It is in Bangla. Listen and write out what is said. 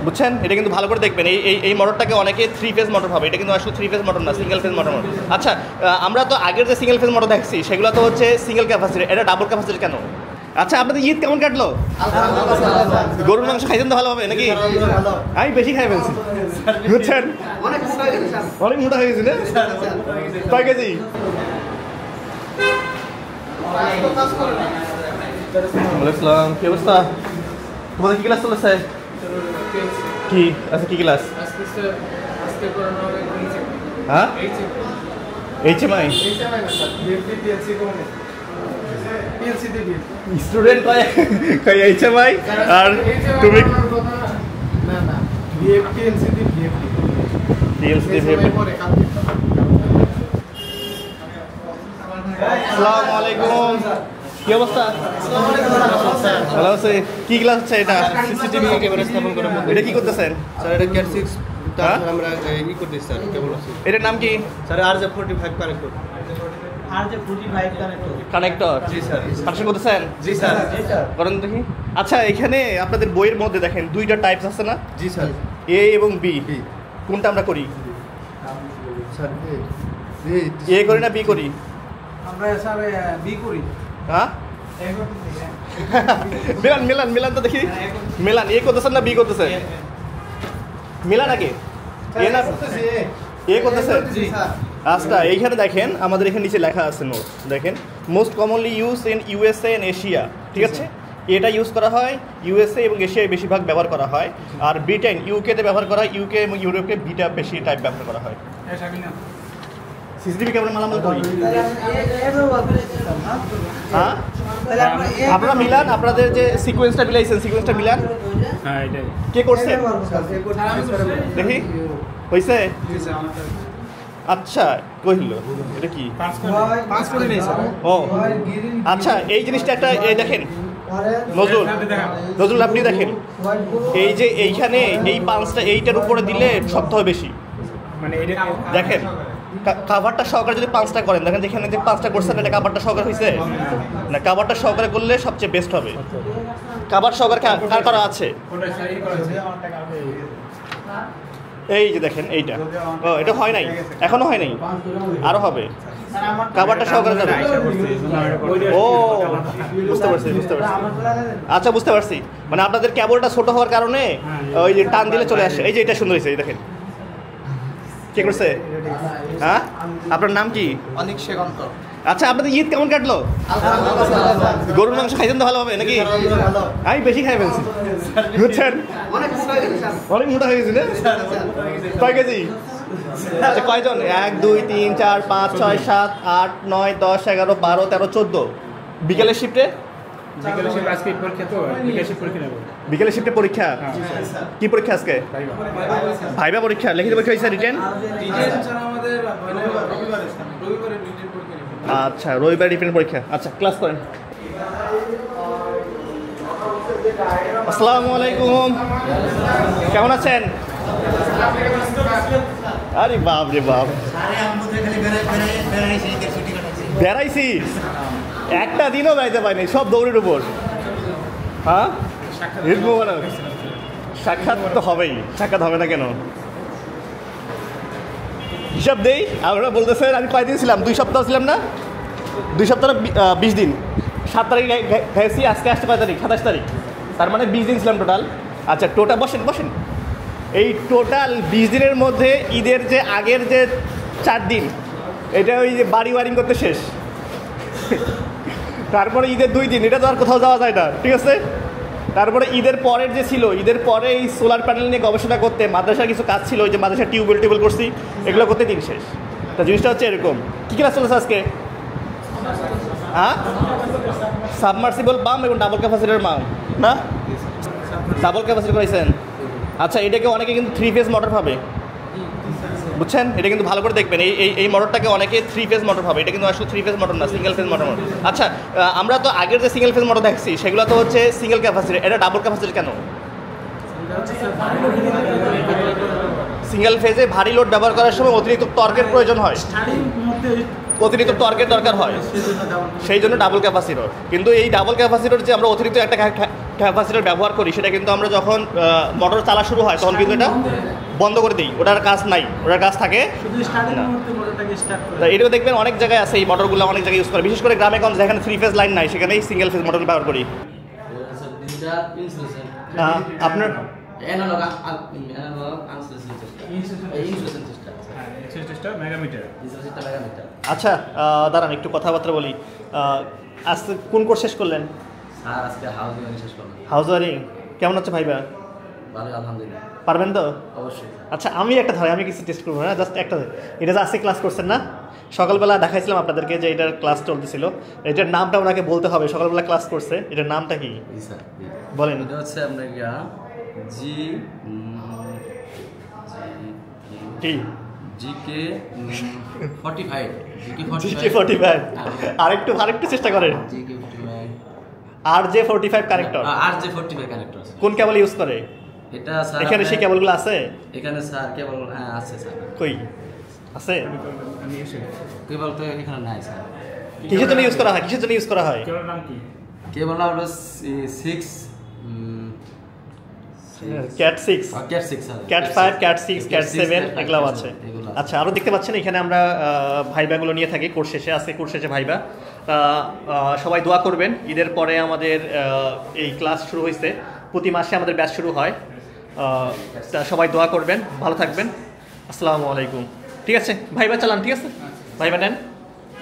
বুঝছেন? এটা কিন্তু ভালো করে দেখবেন। এই মোটরটাকে অনেকে 3 ফেজ মোটর ভাবে, এটা কিন্তু আসলে 3 ফেজ মোটর না, সিঙ্গেল ফেজ মোটর। আচ্ছা, আমরা তো আগের যে সিঙ্গেল ফেজ মোটর দেখছি সেগুলো তো হচ্ছে সিঙ্গেল ক্যাপাসিটি, এটা ডাবল ক্যাপাসিটি কেন? আচ্ছা, আপনাদের ঈদ কেমন কাটলো? গরুর মাংস খাইতেন তো ভালো হবে নাকি? আমি বেশি খাই ফেলছি, বুঝছেন? অনেক মোটা হয়ে গেছি না? কয় কেজি? ওয়ালাইকুম, কি অবস্থা? তোমাদের কি ক্লাস চলেছে? কি আচ্ছা, কি ক্লাস? হ্যাঁ, HMI স্টুডেন্ট কয় HMI আর তুমি আসসালামু আলাইকুম, কি অবস্থা? ভালো আছে। কি ক্লাস হচ্ছে এটা? সিসিটিভি ক্যামেরা স্থাপন করা। এটা কি করতেছেন স্যার এটা ক্যাট 6 তারপর আমরা ই করতেছি স্যার, কেবল আছে। এটার নাম কি? Sir RJ45 connector. RJ45 connector. জি স্যার। কানেকশন করতেছেন? জি স্যার। করেন দেখি। আচ্ছা, এখানে আপনাদের বইয়ের মধ্যে দেখেন দুইটা টাইপস আছে না, জি স্যার। এ এবং বি। কোনটা আমরা করি? স্যার এ করি না বি করি? আমরা স্যার বি করি। হ্যাঁ, মিলান মিলান মিলান তো দেখি। মিলান, এ করতেছেন না বি করতেছেন? মিলান আগে। এ না এ করতেছেন? জি স্যার। আচ্ছা, এইখানে দেখেন আমাদের এখানে নিচে লেখা আছে নোট, দেখেন most commonly use in USA and Asia, ঠিক আছে? এটা ইউজ করা হয় USA এবং এশিয়ায় বেশিরভাগ ব্যবহার করা হয়, আর ব্রিটেন ইউকেতে ব্যবহার করা হয়, ইউকে এবং ইউরোপে বিটা বেশি টাইপ ব্যবহার করা হয়। সিসিটিভি ক্যামেরা মালামাল করি। হ্যাঁ, আপনারা মিলান, আপনাদের যে সিকোয়েন্সটা মিলাইছেন সিকোয়েন্সটা মিলান। হ্যাঁ, এটাই। কে করছে দেখি? হয়েছে? আচ্ছা, কহিল এটা কি? পাঁচ করে নেই স্যার। ও আচ্ছা, এই জিনিসটা একটা এই দেখেন নজরুল আপনি দেখেন, এই যে এইখানে এই পাঁচটা এইটার উপরে দিলে শক্ত হয় বেশি। মানে এটা দেখেন কাভারটা সহকারে যদি 5টা করেন, দেখেন যেখানে যে 5টা করছেন এটা কাভারটা সহকারে হয়েছে না? কাভারটা সহকারে করলে সবচেয়ে বেস্ট হবে। কাভার সহকারে কার করা আছে? এই যে দেখেন এইটা, ও এটা হয় নাই, এখনো হয় নাই, আরো হবে। কাভারটা সহকারে যাবে। ও বুঝতে পারছি বুঝতে পারছি। আচ্ছা, বুঝতে পারছি। মানে আপনাদের কেবলটা ছোট হওয়ার কারণে ওই যে টান দিলে চলে আসে। এই যে এটা সুন্দর হয়েছে, এই দেখেন। কে করছে? হ্যাঁ, আপনার নাম কি? অনেক সেগন্ত। আচ্ছা, আপনাদের ঈদ কেমন কাটলো? গরুর মাংস খাইতেন তো ভালো হবে নাকি? আমি বেশি খাই ফেলছি, বুঝছেন? অনেক মোটা হয়ে গেছি না? কয় কেজি? আচ্ছা, কয়জন? 1 2 3 4 5 6 7 8 9 10 11 12 13 14। বিকেলের শিফটে? বিকেলে শিফট, আজকে পরীক্ষা তো বিকেলে শিফট পরীক্ষা নেব। বিকেলের শিফটে পরীক্ষা? কি পরীক্ষা আজকে? ভাইবা পরীক্ষা। লিখিত পরীক্ষা হয়েছে? রিটেন? আচ্ছা, রবিবার রিটেন পরীক্ষা। আচ্ছা, ক্লাস করেন। আসসালামু আলাইকুম, কেমন আছেন? আরে বাপ রে বাপ, বেড়াইছি একটা দিনও বেড়াইতে পারিনি, সব দৌড়ের উপর। হ্যাঁ, সাক্ষাৎ তো হবেই, সাক্ষাৎ হবে না কেন? হিসাব দেই, আপনারা বলতেছেন আমি কয়দিন ছিলাম? 2 সপ্তাহ ছিলাম না? 2 সপ্তাহ 20 দিন। 7 তারিখ গেছি, আজকে আসতে 5 তারিখ, 27 তারিখ, তার মানে 20 দিন ছিলাম টোটাল। আচ্ছা, টোটাল বসেন বসেন। এই টোটাল 20 দিনের মধ্যে ঈদের যে আগের যে 4 দিন, এটা ওই যে বাড়ি ওয়ারিং করতে শেষ। তারপরে ঈদের 2 দিন, এটা তো আর কোথাও যাওয়া যায় না, ঠিক আছে? তারপরে ঈদের পরের যে ছিল, ঈদের পরে এই সোলার প্যানেল নিয়ে গবেষণা করতে মাদ্রাসার কিছু কাজ ছিল, ওই যে মাদ্রাসার টিউবওয়েল করছি, এগুলো করতে দিন শেষ। তা জিনিসটা হচ্ছে এরকম। কী ক্লাস চলেছে আজকে? হ্যাঁ, সাবমার্সিবল পাম্প এবং ডাবল ক্যাপাসিটার পাম্প না? ডাবল ক্যাপাসিটি করেছেন? আচ্ছা, এটাকে অনেকে কিন্তু 3 ফেজ মোটর ভাবে, বুঝছেন? এটা কিন্তু ভালো করে দেখবেন। এই মোটরটাকে অনেকে 3 ফেজ মোটর ভাবে, এটা কিন্তু আসলে 3 ফেজ মোটর না, সিঙ্গেল ফেজ মোটর। আচ্ছা, আমরা তো আগের যে সিঙ্গেল ফেজ মোটর দেখছি সেগুলো তো হচ্ছে সিঙ্গেল ক্যাপাসিটি, এটা ডাবল ক্যাপাসিটি কেন? সিঙ্গেল ফেজে ভারী লোড ব্যবহার করার সময় অতিরিক্ত টর্কের প্রয়োজন হয়। অতিরিক্ত টর্কের দরকার হয়, সেই জন্য ডাবল ক্যাপাসিটর। কিন্তু এই ডাবল ক্যাপাসিটর যে আমরা অতিরিক্ত একটা ক্যাপাসিটর ব্যবহার করি, সেটা কিন্তু আমরা যখন মোটর চালা শুরু হয় তখন কিন্তু এটা বন্ধ করে দিই, ওটার কাজ নাই, ওটার কাজ থাকে শুধু স্টার্টিং মুহূর্তে মোটরটাকে স্টার্ট করে। তা এটাও দেখবেন অনেক জায়গায় আছে, এই মোটরগুলো অনেক জায়গায় ইউজ করে, বিশেষ করে গ্রামে গঞ্জে যেখানে 3 ফেজ লাইন নাই সেখানেই সিঙ্গেল ফেজ মোটর ব্যবহার করি। আপনার আচ্ছা দাঁড়ান একটু কথাবার্তা বলি। আজকে কোন কোর্স শেষ করলেন? House wiring. কেমন হচ্ছে ভাইবা? আলহামদুলিল্লাহ। পারবেন তো? অবশ্যই। আচ্ছা আমি একটা ধরে, আমি কিছু টেস্ট করবো না, জাস্ট একটা। এটা যে আজকে ক্লাস করছেন না, সকালবেলা দেখাইছিলাম আপনাদেরকে যে এটার ক্লাস চলতেছিল, এটার নামটা ওনাকে বলতে হবে। সকালবেলা ক্লাস করছে, এটার নামটা কি বলেন? এটা হচ্ছে আপনার জি কি জিকে 45 জিকে 45। আরেকটু চেষ্টা করেন। GK 45 RJ45 connector. RJ45 connector কোন কেবল ইউজ করে? এটা স্যার এখানে সেই কেবলগুলো আছে? এখানে স্যার কেবল হ্যাঁ আছে স্যার। কই আছে? কেবল তো এখানে নাই স্যার। কিসের জন্য ইউজ করা হয়? কিসের জন্য ইউজ করা হয়? কেবলের নাম কি? কেবল হলো 6 cat 6, cat 6 sir. Cat 5, cat 6, cat 7 এগুলো আছে। আচ্ছা আরও দেখতে পাচ্ছেন এখানে আমরা ভাইবাগুলো নিয়ে থাকি কোর্স শেষে। আজকে কোর্স শেষে ভাইবা। সবাই দোয়া করবেন। ঈদের পরে আমাদের এই ক্লাস শুরু হয়েছে, প্রতি মাসে আমাদের ব্যাচ শুরু হয়। তা সবাই দোয়া করবেন, ভালো থাকবেন। আসসালামু আলাইকুম। ঠিক আছে ভাইবা চালান, ঠিক আছে ভাইবা নেন।